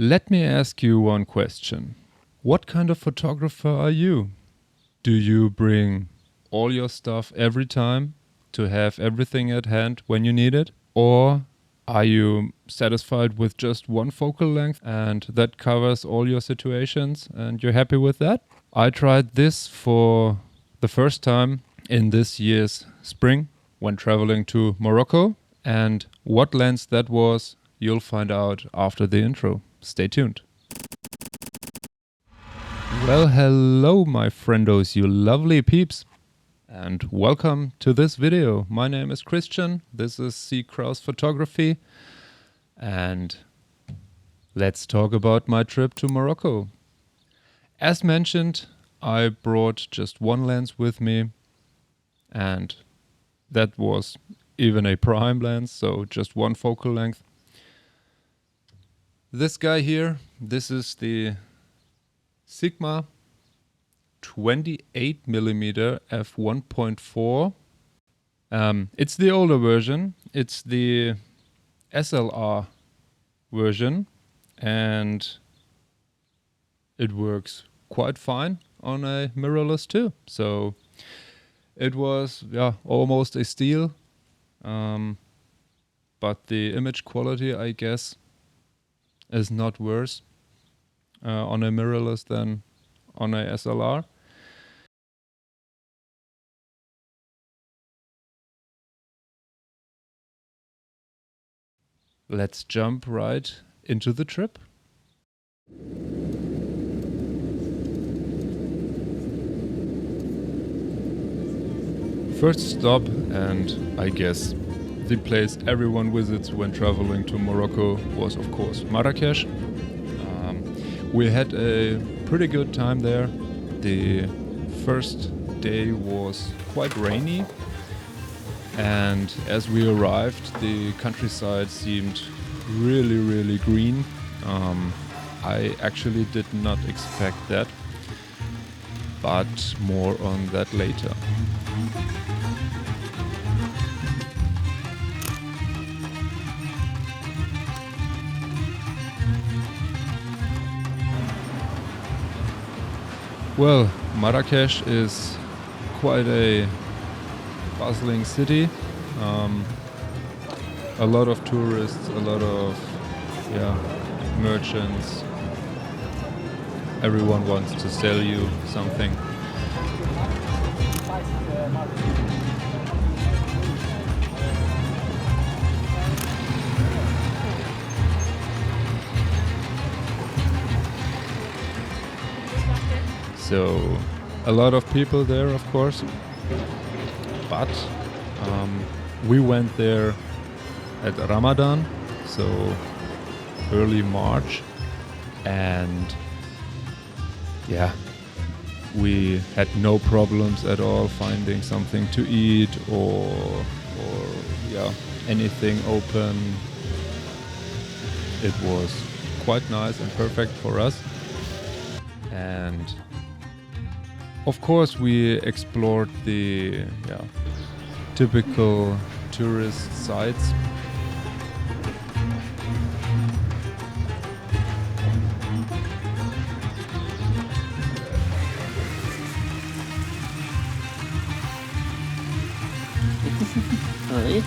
Let me ask you one question. What kind of photographer are you? Do you bring all your stuff every time to have everything at hand when you need it? Or are you satisfied with just one focal length and that covers all your situations and you're happy with that? I tried this for the first time in this year's spring when traveling to Morocco, and what lens that was, you'll find out after the intro. Stay tuned. Well, hello my friendos, you lovely peeps, and welcome to this video. My name is Christian, this is C.Kraus-Photography, and let's talk about my trip to Morocco. As mentioned, I brought just one lens with me, and that was even a prime lens, so just one focal length. This guy here, this is the Sigma 28mm f1.4. It's the older version, it's the SLR version, and it works quite fine on a mirrorless too. So it was almost a steal, but the image quality, I guess, is not worse on a mirrorless than on a SLR. Let's jump right into the trip. First stop, and I guess the place everyone visits when traveling to Morocco, was of course Marrakesh. We had a pretty good time there. The first day was quite rainy, and as we arrived the countryside seemed really green. I actually did not expect that, but more on that later. Well, Marrakesh is quite a bustling city. A lot of tourists, a lot of merchants. Everyone wants to sell you something. So a lot of people there, of course, but we went there at Ramadan, so early March, and we had no problems at all finding something to eat or anything open. It was quite nice and perfect for us. And of course we explored the typical tourist sites. Alright.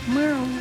Meow.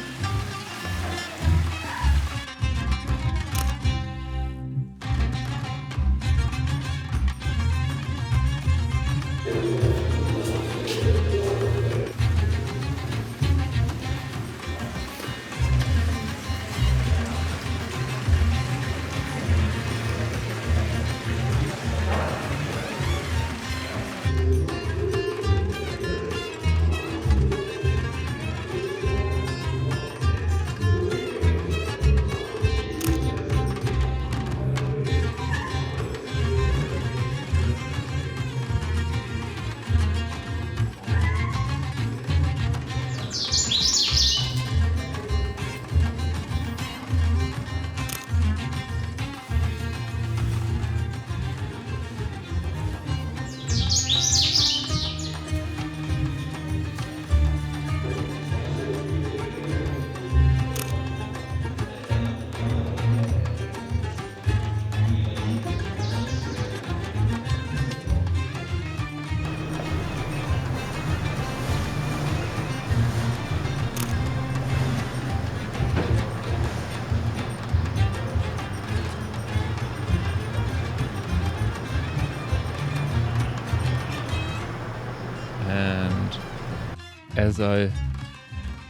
as I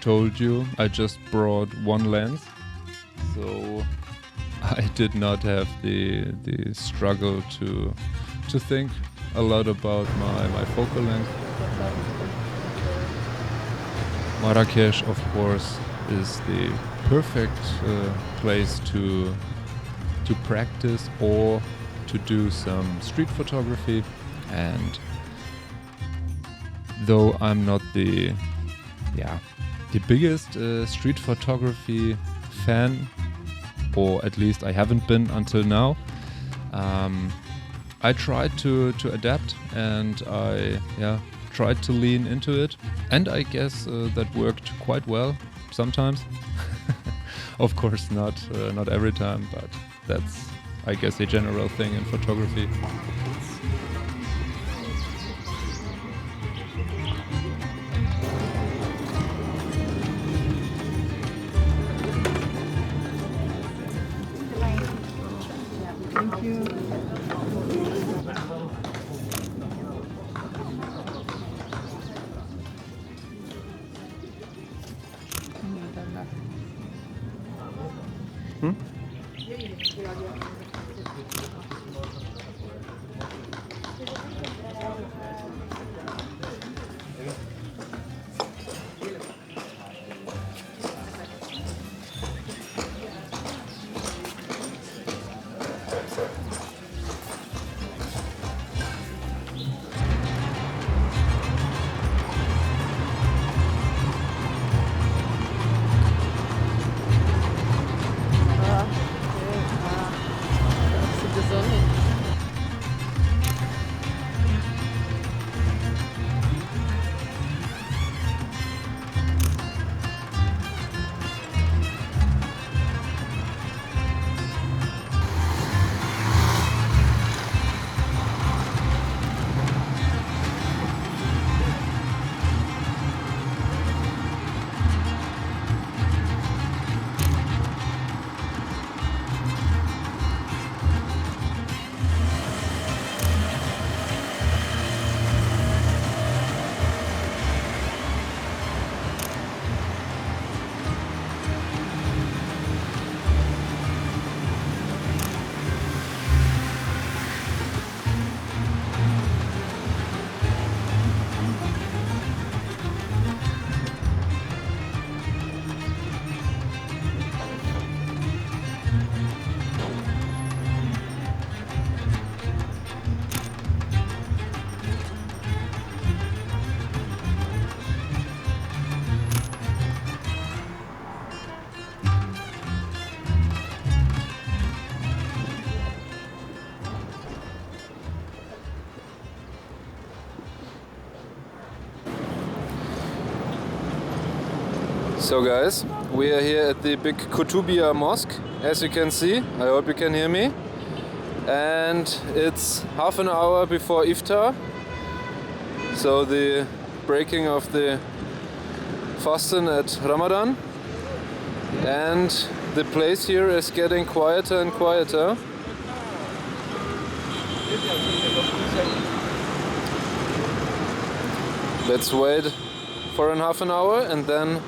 told you, I just brought one lens, so I did not have the struggle to think a lot about my focal length. Marrakesh, of course, is the perfect place to practice or to do some street photography. And though I'm not the biggest street photography fan, or at least I haven't been until now, I tried to adapt, and I tried to lean into it, and I guess that worked quite well sometimes. Of course not every time, but that's, I guess, a general thing in photography. Thank you. So guys, we are here at the big Kutubia Mosque, as you can see. I hope you can hear me. And it's half an hour before iftar, so the breaking of the fasten at Ramadan. And the place here is getting quieter and quieter. Let's wait for half an hour and then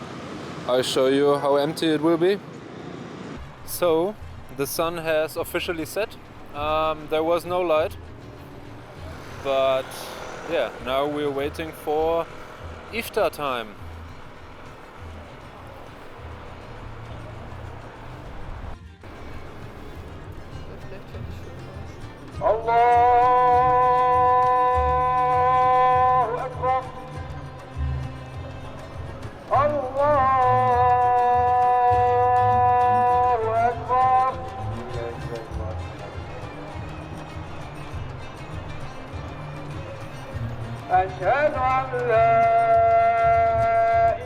I'll show you how empty it will be. So, the sun has officially set. There was no light. But yeah, now we're waiting for iftar time. Allahu Akbar. Allahu Akbar. Ashhadu an la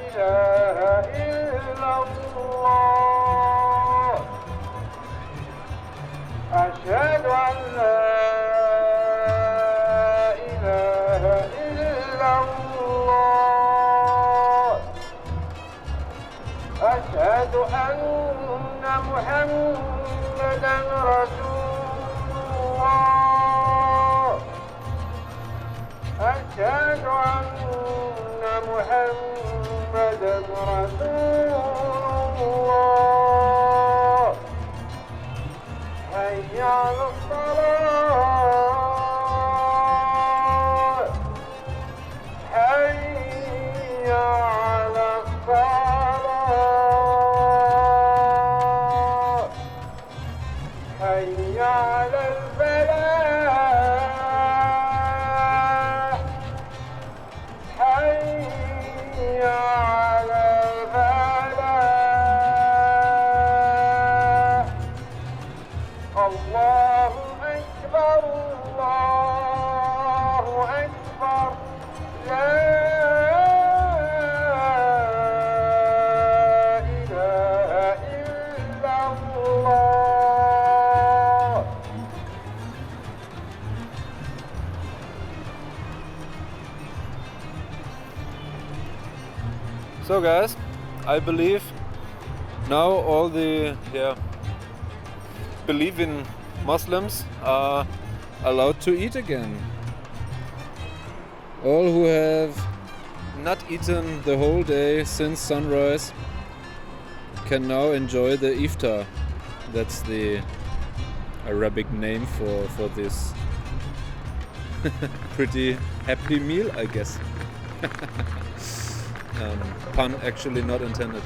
ilaha illallah. Ashhadu an la ilaha illallah. Ashhadu anna Muhammadan Rasulullah. أشهد أن محمدا حي على الصلاة حي على الصلاة حي على الفلاح حي على الفلاح الله أكبر الله أكبر لا إله إلا الله. So guys, I believe now all the believing Muslims are allowed to eat again. All who have not eaten the whole day since sunrise can now enjoy the iftar. That's the Arabic name for this pretty happy meal, I guess. Pun actually not intended.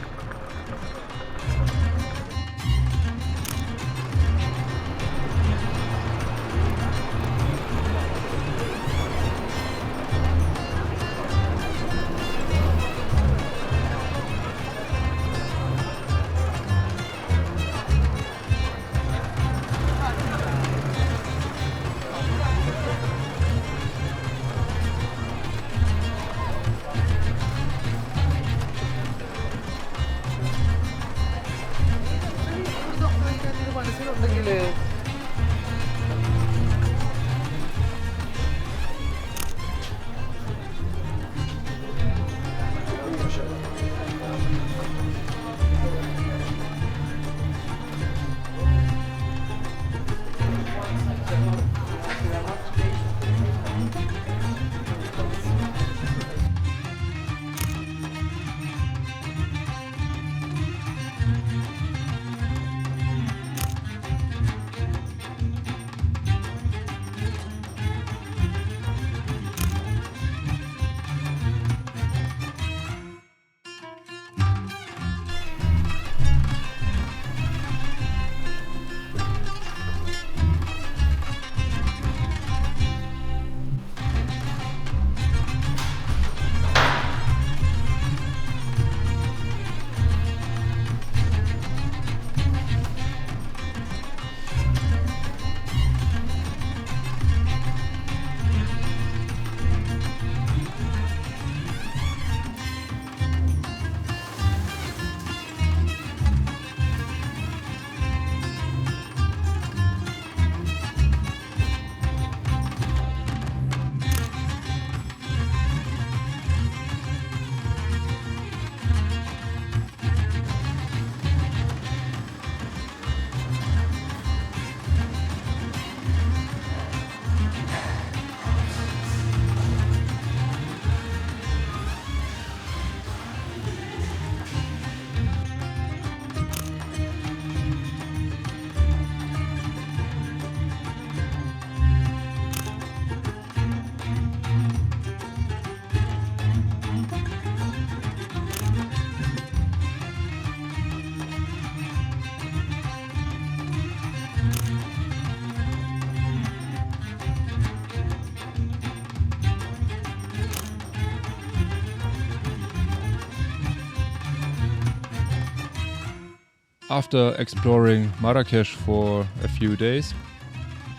After exploring Marrakesh for a few days,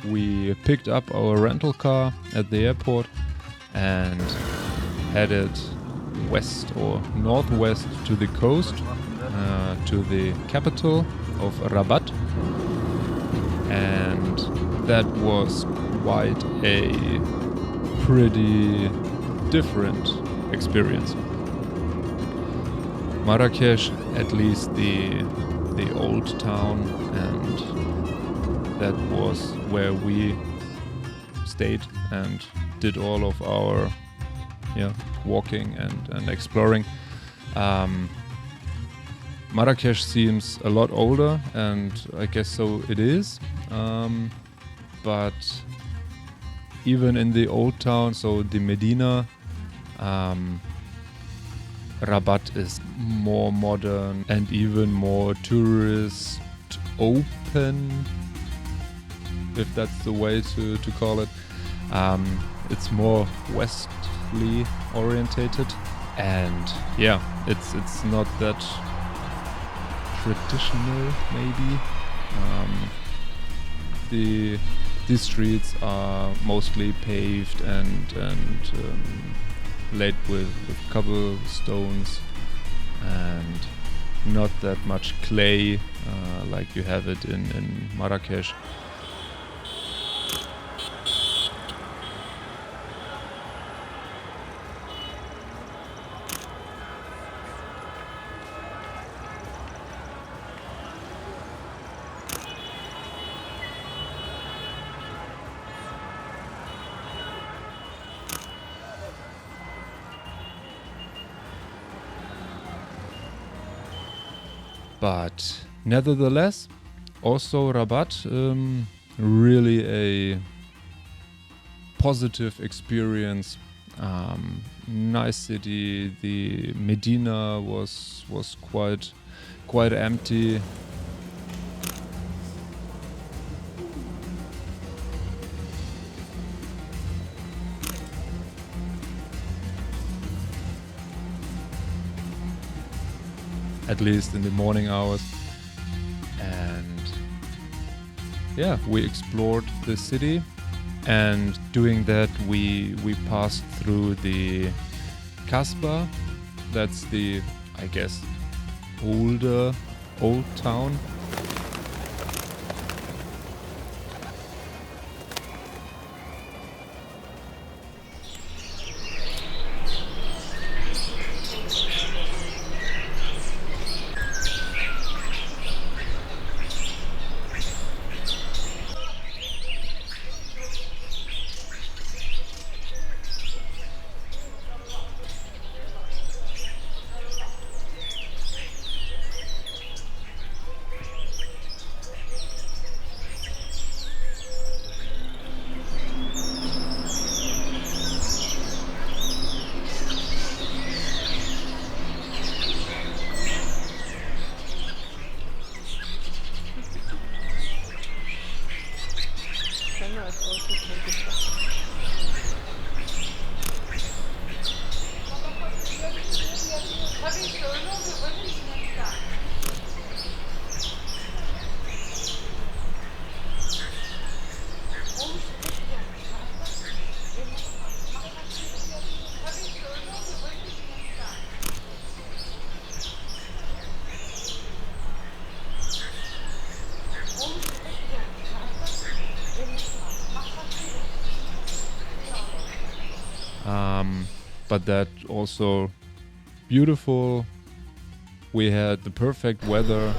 we picked up our rental car at the airport and headed west or northwest to the coast, to the capital of Rabat. And that was quite a pretty different experience. Marrakesh, at least the old town, and that was where we stayed and did all of our Marrakesh seems a lot older, and I guess so it is. But even in the old town, so the Medina, Rabat is more modern and even more tourist open, if that's the way to call it. It's more westly orientated, and yeah, it's not that traditional maybe. The streets are mostly paved and laid with cobblestones, and not that much clay like you have it in Marrakesh. But nevertheless, also Rabat, really a positive experience. Nice city. The Medina was quite empty. At least in the morning hours. And yeah, we explored the city, and doing that we passed through the Kasbah. That's the, I guess, old town. Camera is also taking. But that also beautiful. We had the perfect weather.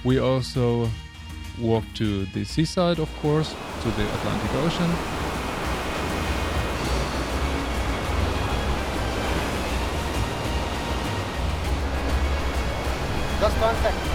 We also walked to the seaside, of course, to the Atlantic Ocean. Just 1 second.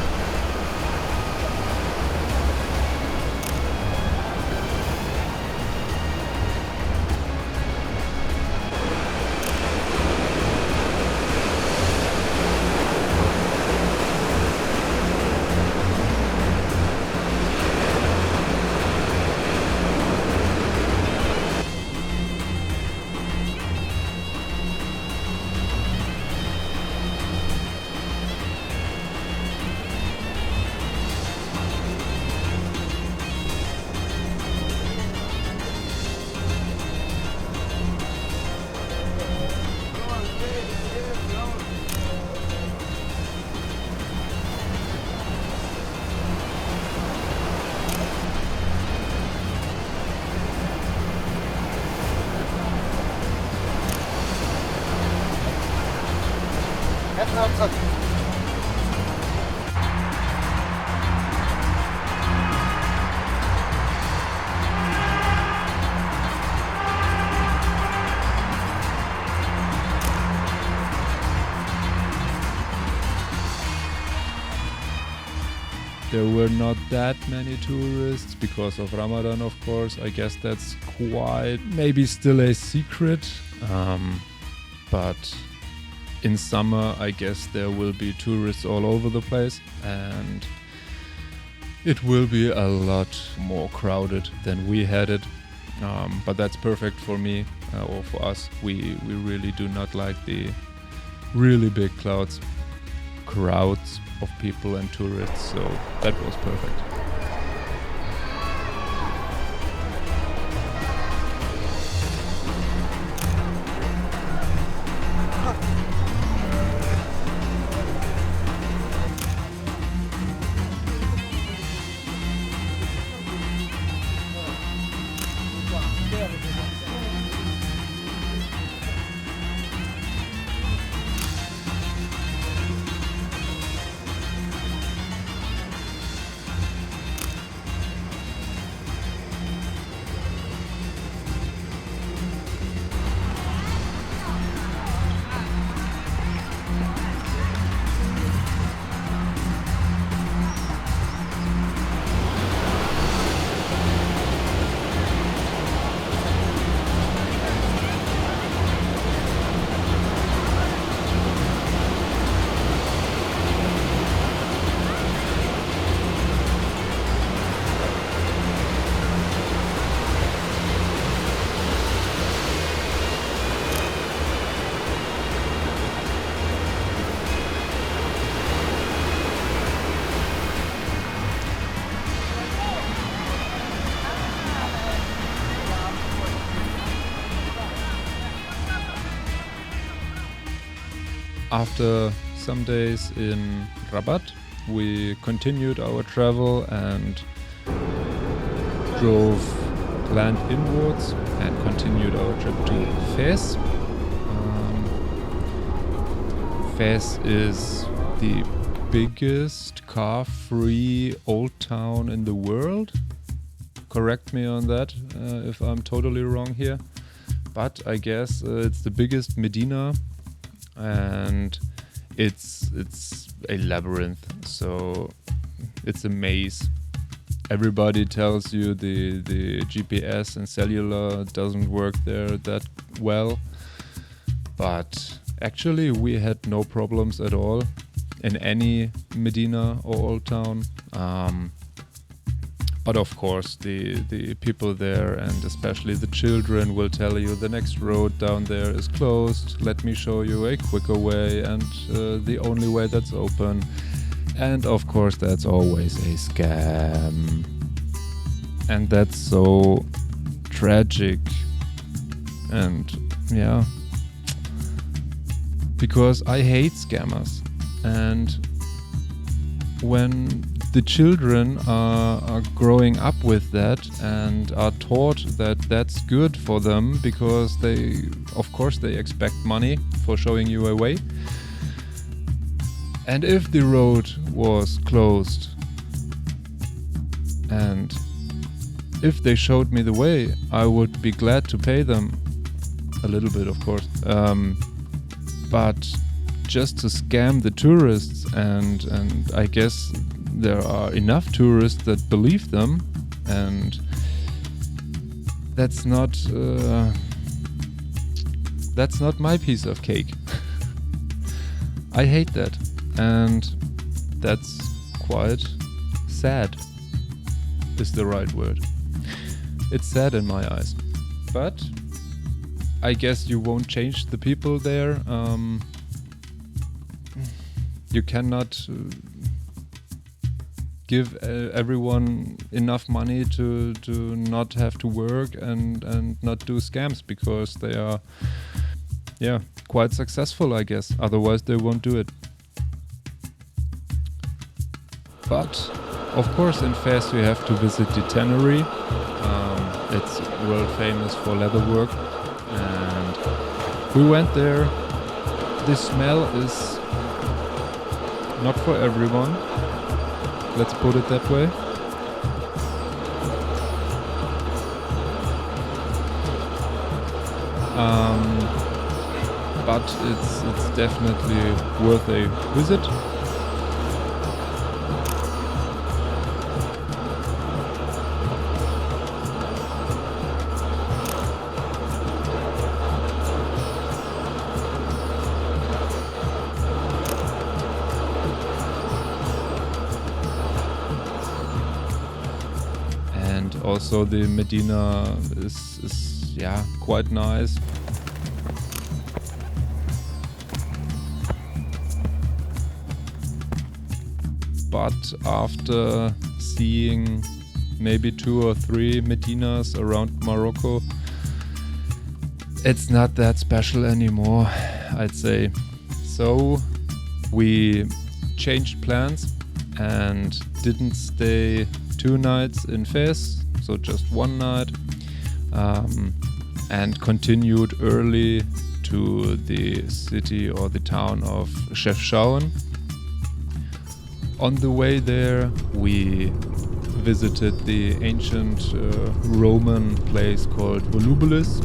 Head outside. There were not that many tourists because of Ramadan, of course. I guess that's quite maybe still a secret. But in summer, I guess there will be tourists all over the place, and it will be a lot more crowded than we had it. But that's perfect for me or for us. We really do not like the really big crowds of people and tourists, so that was perfect. After some days in Rabat, we continued our travel and drove land inwards and continued our trip to Fez. Fez is the biggest car-free old town in the world. Correct me on that if I'm totally wrong here. But I guess it's the biggest Medina, and it's a labyrinth, so it's a maze. Everybody tells you the GPS and cellular doesn't work there that well, but actually we had no problems at all in any Medina or old town. But of course the people there, and especially the children, will tell you the next road down there is closed, let me show you a quicker way, and the only way that's open. And of course that's always a scam. And that's so tragic. And yeah, because I hate scammers. And when the children are growing up with that and are taught that that's good for them, because they expect money for showing you a way. And if the road was closed And if they showed me the way, I would be glad to pay them a little bit, of course. But just to scam the tourists, and I guess there are enough tourists that believe them, and that's not my piece of cake. I hate that, and that's quite sad is the right word. It's sad in my eyes, but I guess you won't change the people there. You cannot give everyone enough money to not have to work and not do scams, because they are quite successful, I guess. Otherwise they won't do it. But of course in Fez you have to visit the tannery. It's world famous for leather work, and we went there. The smell is not for everyone, let's put it that way. But it's definitely worth a visit. And also the Medina is quite nice. But after seeing maybe 2 or 3 Medinas around Morocco, it's not that special anymore, I'd say. So we changed plans and didn't stay 2 nights in Fez, so just 1 night, and continued early to the city or the town of Chefchaouen. On the way there, we visited the ancient Roman place called Volubilis.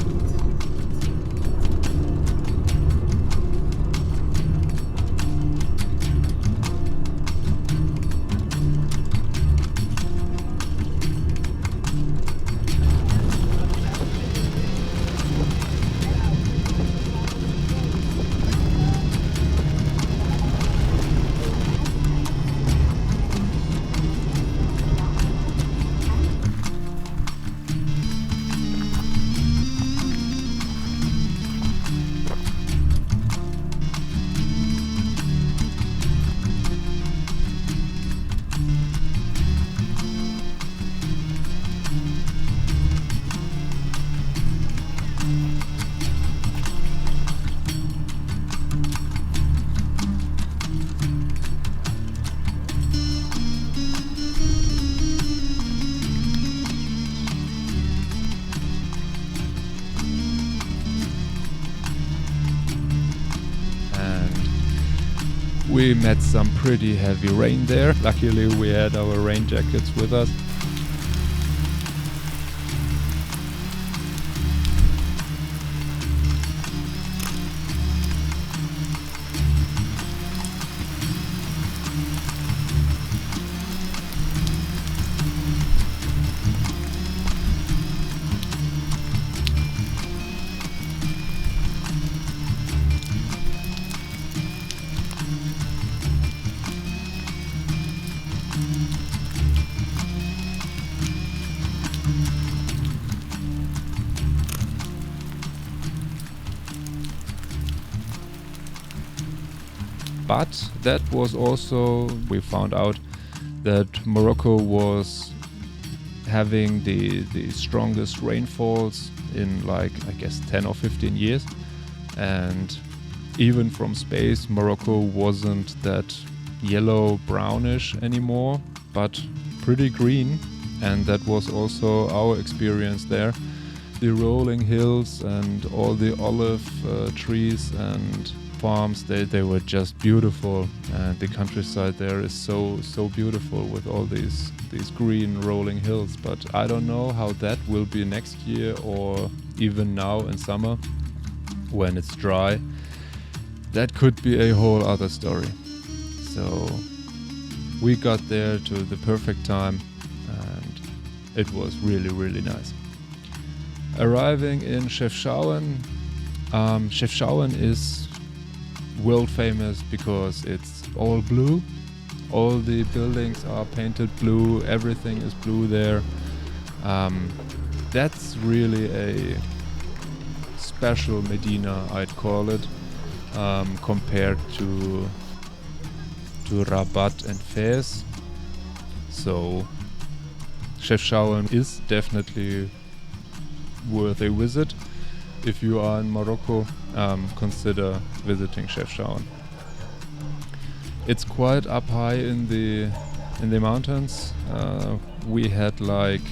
We met some pretty heavy rain there. Luckily we had our rain jackets with us. But that was also, we found out that Morocco was having the strongest rainfalls in like, I guess, 10 or 15 years. And even from space, Morocco wasn't that yellow brownish anymore, but pretty green. And that was also our experience there. The rolling hills and all the olive trees and farms, they were just beautiful, and the countryside there is so beautiful with all these green rolling hills. But I don't know how that will be next year or even now in summer when it's dry. That could be a whole other story. So we got there to the perfect time, and it was really nice. Arriving in Chefchaouen, Chefchaouen is world famous because it's all blue. All the buildings are painted blue, everything is blue there. That's really a special Medina, I'd call it, compared to Rabat and Fez. So Chefchaouen is definitely worth a visit. If you are in Morocco, consider visiting Chefchaouen. It's quite up high in the mountains. We had like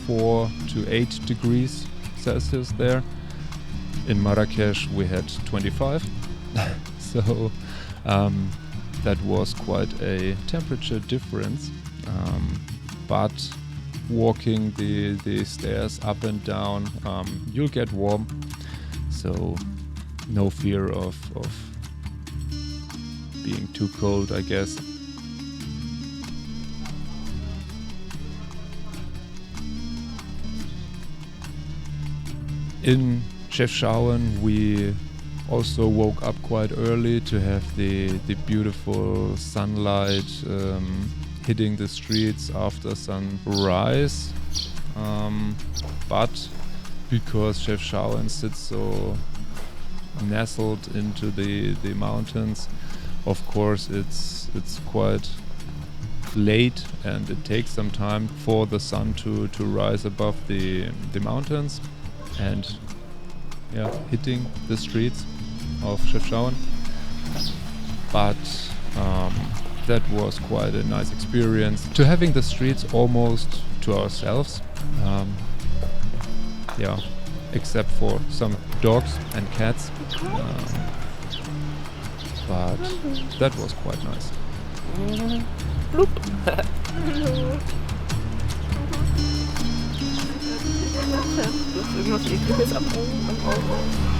4 to 8 degrees Celsius there. In Marrakesh we had 25. So that was quite a temperature difference. But walking the stairs up and down, you'll get warm. So no fear of being too cold, I guess. In Chefchaouen we also woke up quite early to have the beautiful sunlight hitting the streets after sunrise. But because Chefchaouen sits so nestled into the mountains, of course it's quite late, and it takes some time for the sun to rise above the mountains and hitting the streets of Chefchaouen. But that was quite a nice experience to having the streets almost to ourselves. Except for some dogs and cats. But that was quite nice. Blub. Hallo. Du hast irgendwas Ekliges am Auge.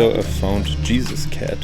So I found Jesus Cat.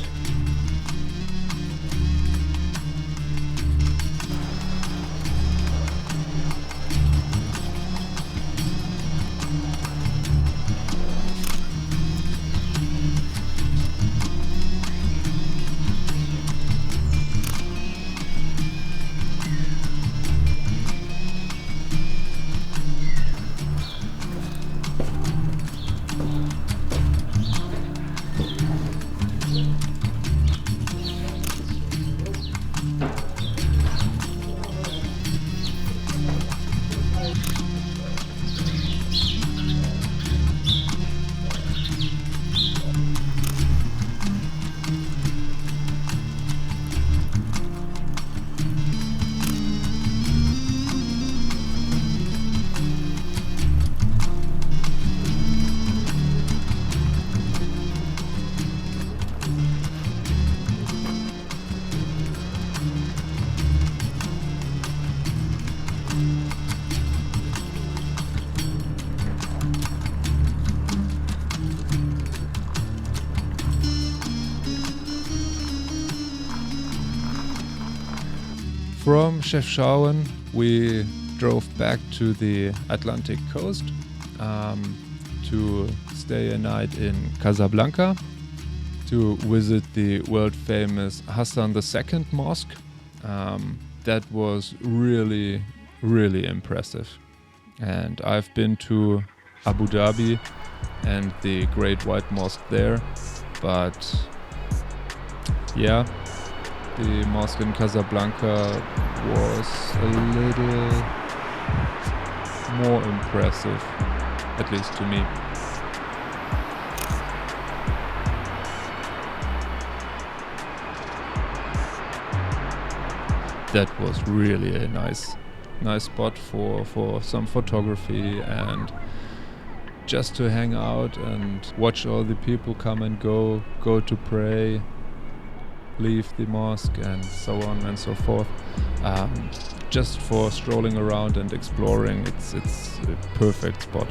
From Chefchaouen, we drove back to the Atlantic coast to stay a night in Casablanca to visit the world-famous Hassan II Mosque. That was really, really impressive. And I've been to Abu Dhabi and the Great White Mosque there, but yeah, the mosque in Casablanca was a little more impressive, at least to me. That was really a nice spot for some photography and just to hang out and watch all the people come and go to pray, leave the mosque and so on and so forth. Just for strolling around and exploring, it's a perfect spot.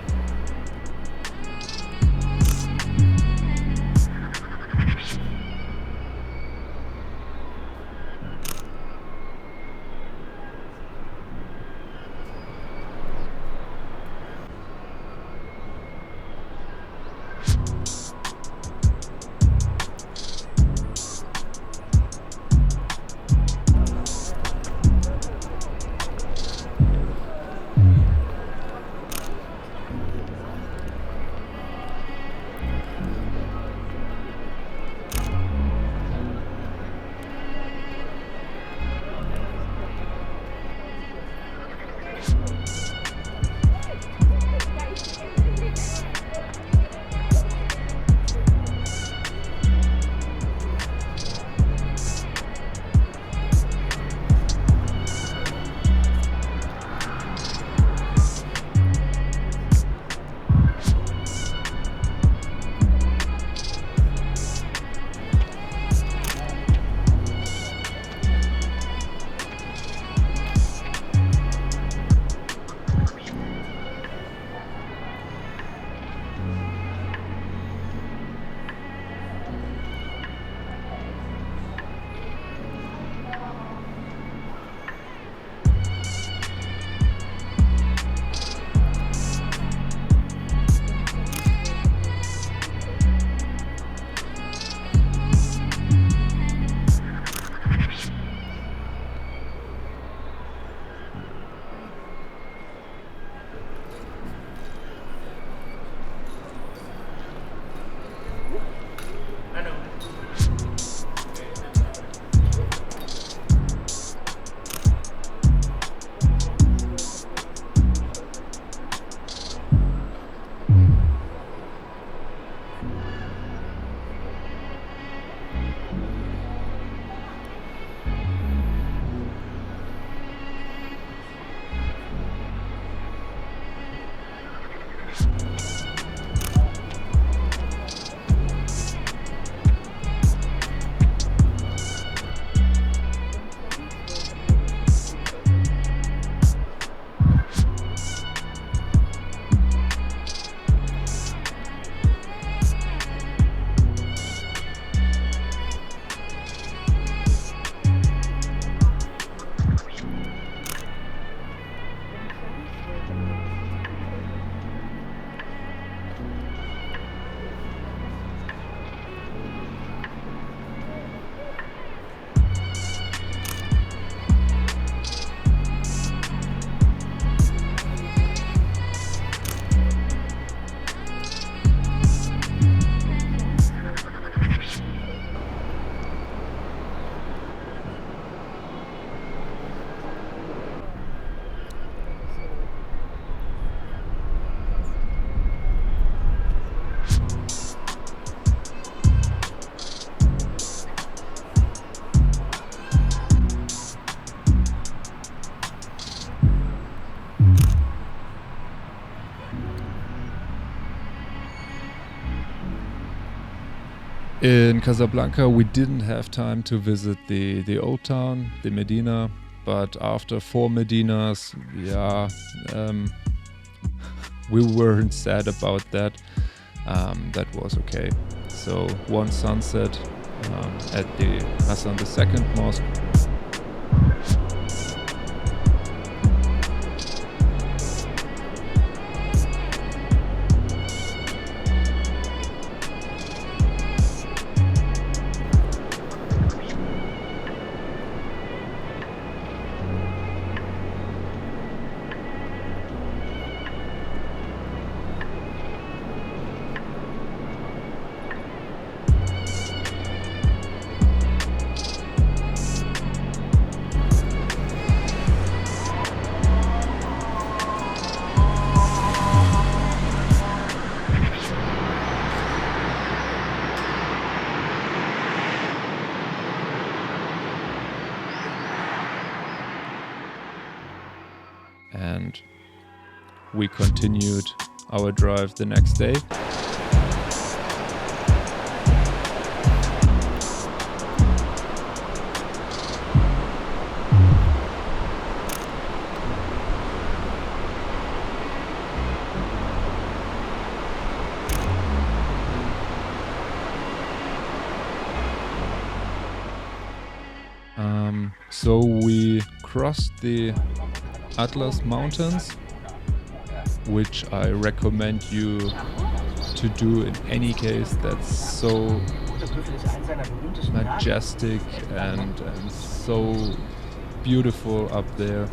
In Casablanca, we didn't have time to visit the old town, the Medina, but after 4 Medinas, we weren't sad about that. That was okay. So one sunset at the Hassan II Mosque. And we continued our drive the next day. So we crossed the Atlas Mountains, which I recommend you to do in any case. That's so majestic and so beautiful up there.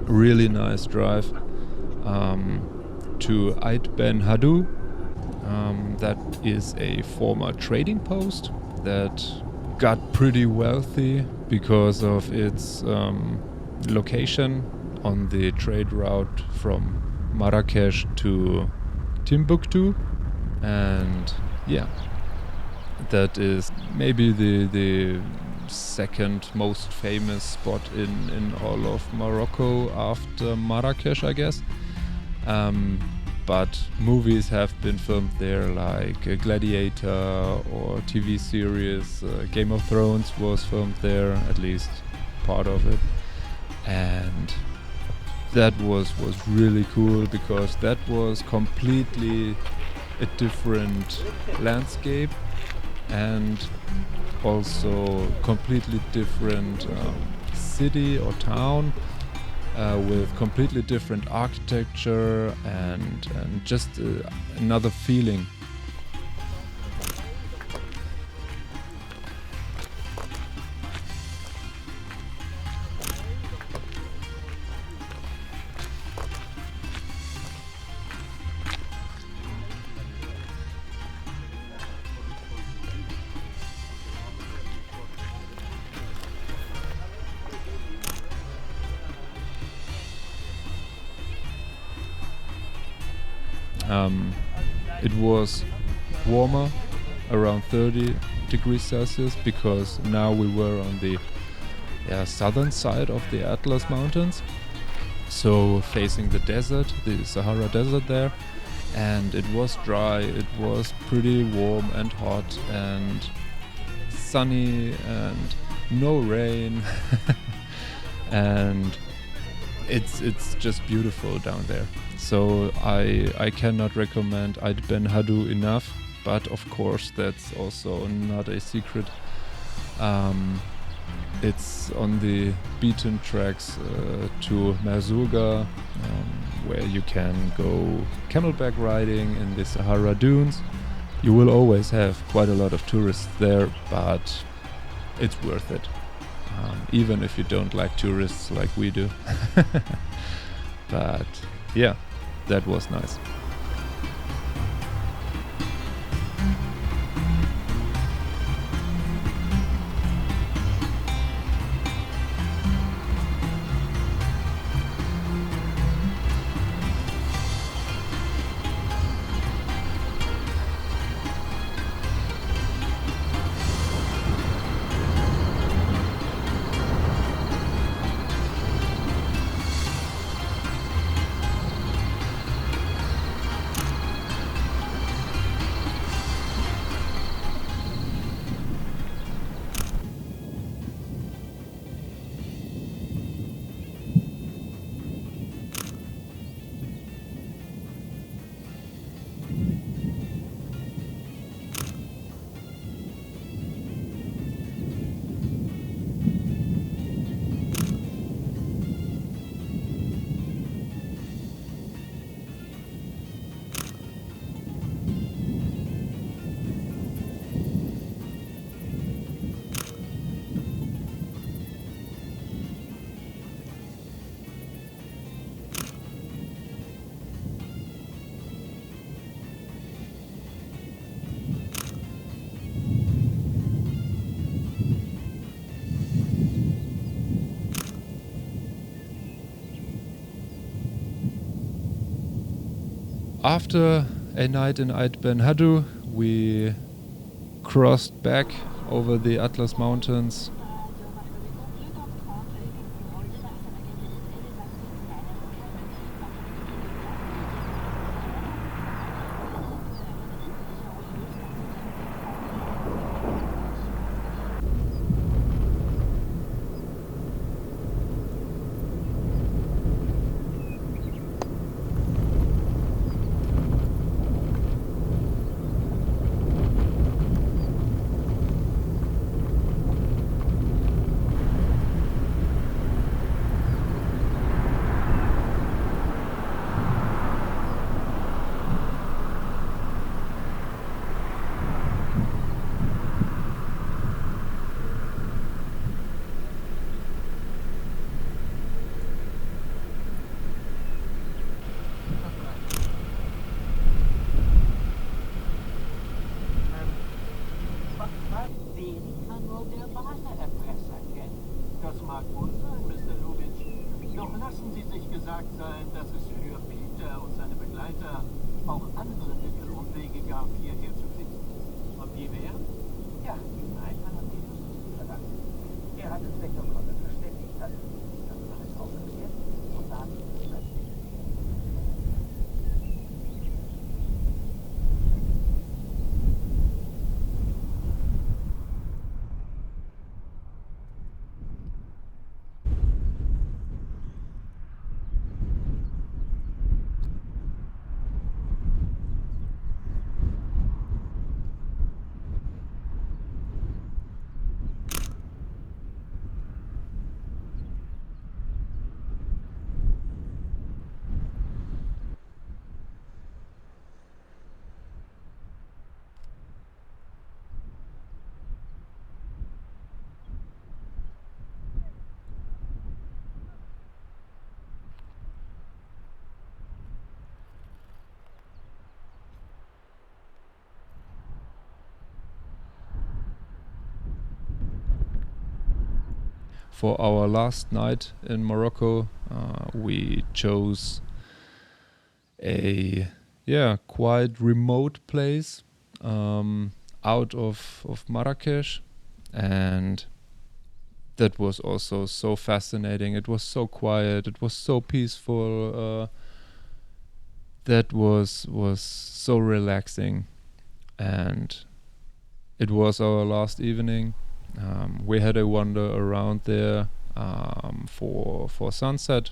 Really nice drive to Ait Ben Haddou. That is a former trading post that got pretty wealthy because of its location on the trade route from Marrakesh to Timbuktu. And yeah, that is maybe the second most famous spot in all of Morocco after Marrakesh, I guess. But movies have been filmed there, like Gladiator or TV series. Game of Thrones was filmed there, at least part of it. And that was really cool because that was completely a different landscape and also completely different city or town with completely different architecture and just another feeling. It was warmer, around 30 degrees Celsius, because now we were on the southern side of the Atlas Mountains, so facing the desert, the Sahara Desert there, and it was dry, it was pretty warm and hot and sunny and no rain and it's just beautiful down there. So I cannot recommend Ait Ben Haddou enough, but of course that's also not a secret. It's on the beaten tracks to Merzouga, where you can go camelback riding in the Sahara dunes. You will always have quite a lot of tourists there, but it's worth it. Even if you don't like tourists like we do. But yeah, that was nice. After a night in Ait Ben Haddou, we crossed back over the Atlas Mountains. Den kann nur der wahre Erpresser kennen. Das mag wohl sein, Mr. Lubitsch. Doch lassen Sie sich gesagt sein, dass es für Peter und seine Begleiter auch andere Mittel und Wege gab, hierher zu finden. Und die wären? Ja, ein alternatives Verlangen. Er hat Inspektor Conner verständigt, dass das alles aufgeklärt und dann For our last night in Morocco, we chose a quite remote place out of Marrakesh, and that was also so fascinating. It was so quiet. It was so peaceful. That was so relaxing, and it was our last evening. We had a wander around there for sunset.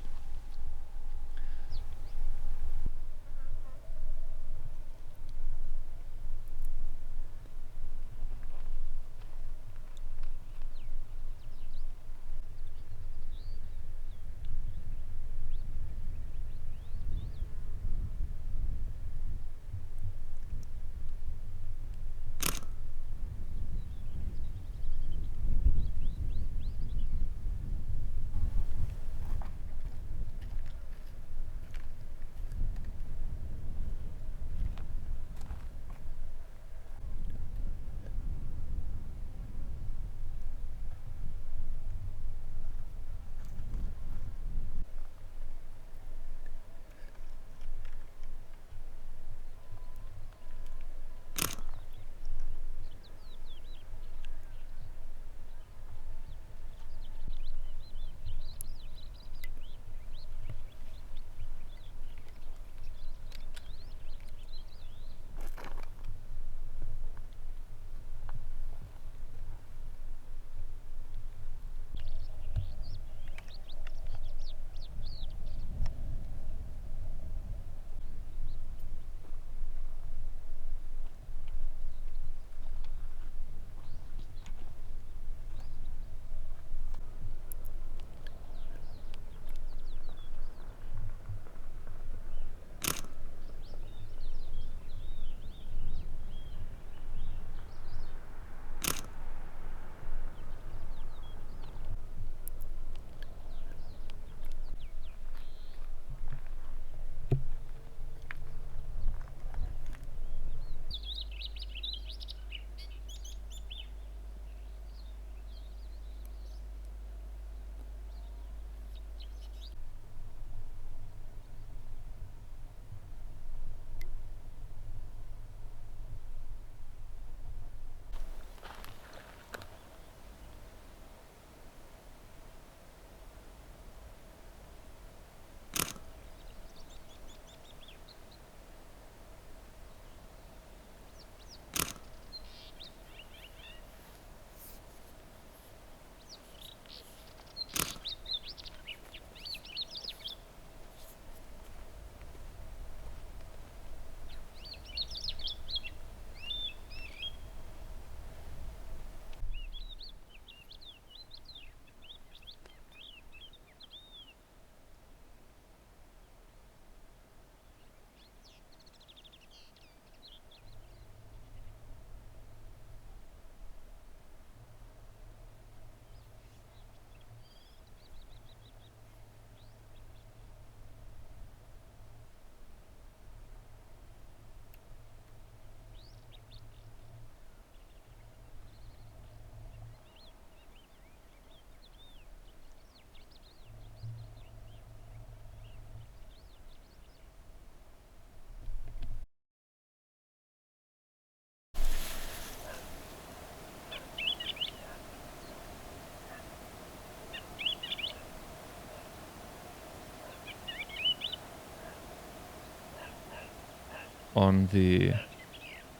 On the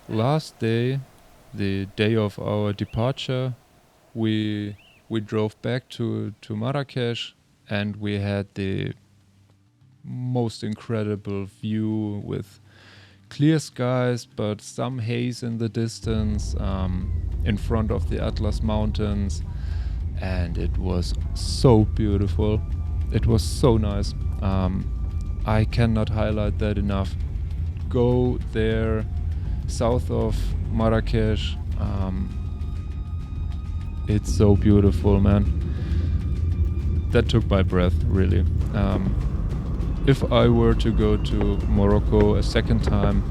last day, the day of our departure, we drove back to Marrakesh, and we had the most incredible view with clear skies, but some haze in the distance, in front of the Atlas Mountains, and it was so beautiful. It was so nice. I cannot highlight that enough. Go there, south of Marrakesh. It's so beautiful, man. That took my breath, really. If I were to go to Morocco a second time,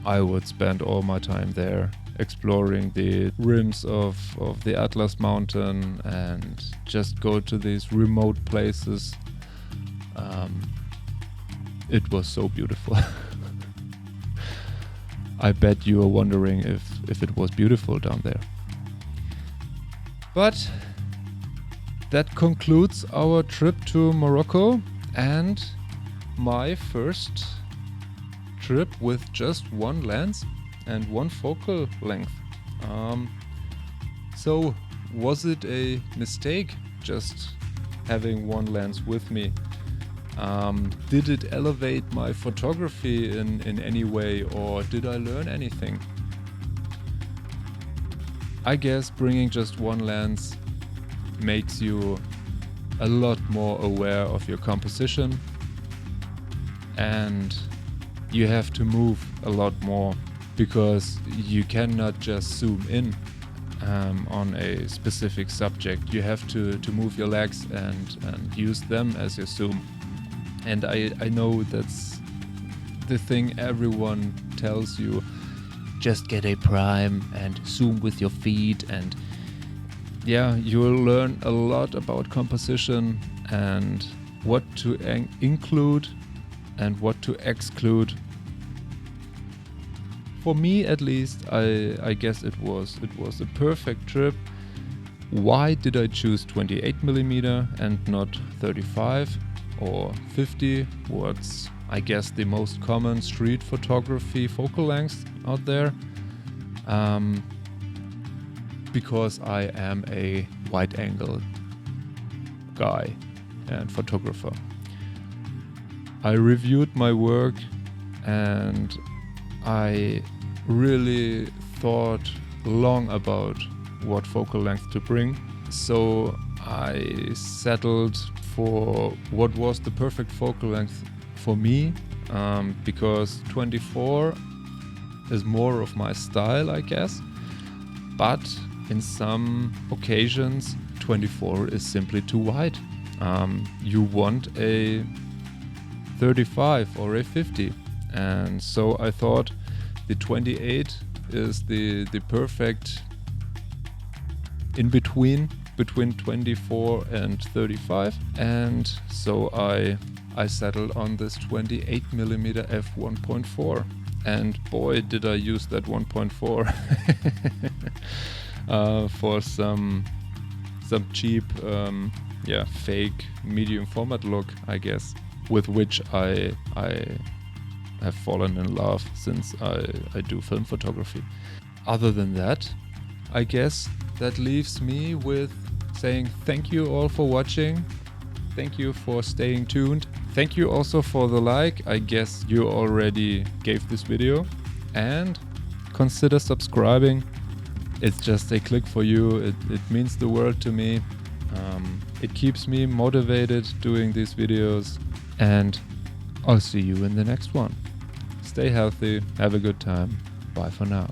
I would spend all my time there, exploring the rims of the Atlas Mountain and just go to these remote places. It was so beautiful. I bet you are wondering if it was beautiful down there. But that concludes our trip to Morocco and my first trip with just one lens and one focal length. So was it a mistake just having one lens with me? Did it elevate my photography in any way, or did I learn anything? I guess bringing just one lens makes you a lot more aware of your composition, and you have to move a lot more because you cannot just zoom in on a specific subject. You have to move your legs and use them as your zoom. And I know that's the thing everyone tells you. Just get a prime and zoom with your feet, and yeah, you will learn a lot about composition and what to include and what to exclude. For me, at least, I guess it was a perfect trip. Why did I choose 28mm and not 35 or 50? What's, I guess, the most common street photography focal length out there? Because I am a wide angle guy and photographer. I reviewed my work and I really thought long about what focal length to bring. So I settled for what was the perfect focal length for me, because 24 is more of my style, I guess. But in some occasions, 24 is simply too wide. You want a 35 or a 50. And so I thought the 28 is the perfect in between 24 and 35. And so I settled on this 28mm f1.4. And boy, did I use that 1.4 for some cheap, fake medium format look, I guess, with which I have fallen in love since I do film photography. Other than that, I guess that leaves me with saying thank you all for watching. Thank you for staying tuned. Thank you also for the like. I guess you already gave this video. And consider subscribing. It's just a click for you. It means the world to me. It keeps me motivated doing these videos. And I'll see you in the next one. Stay healthy. Have a good time. Bye for now.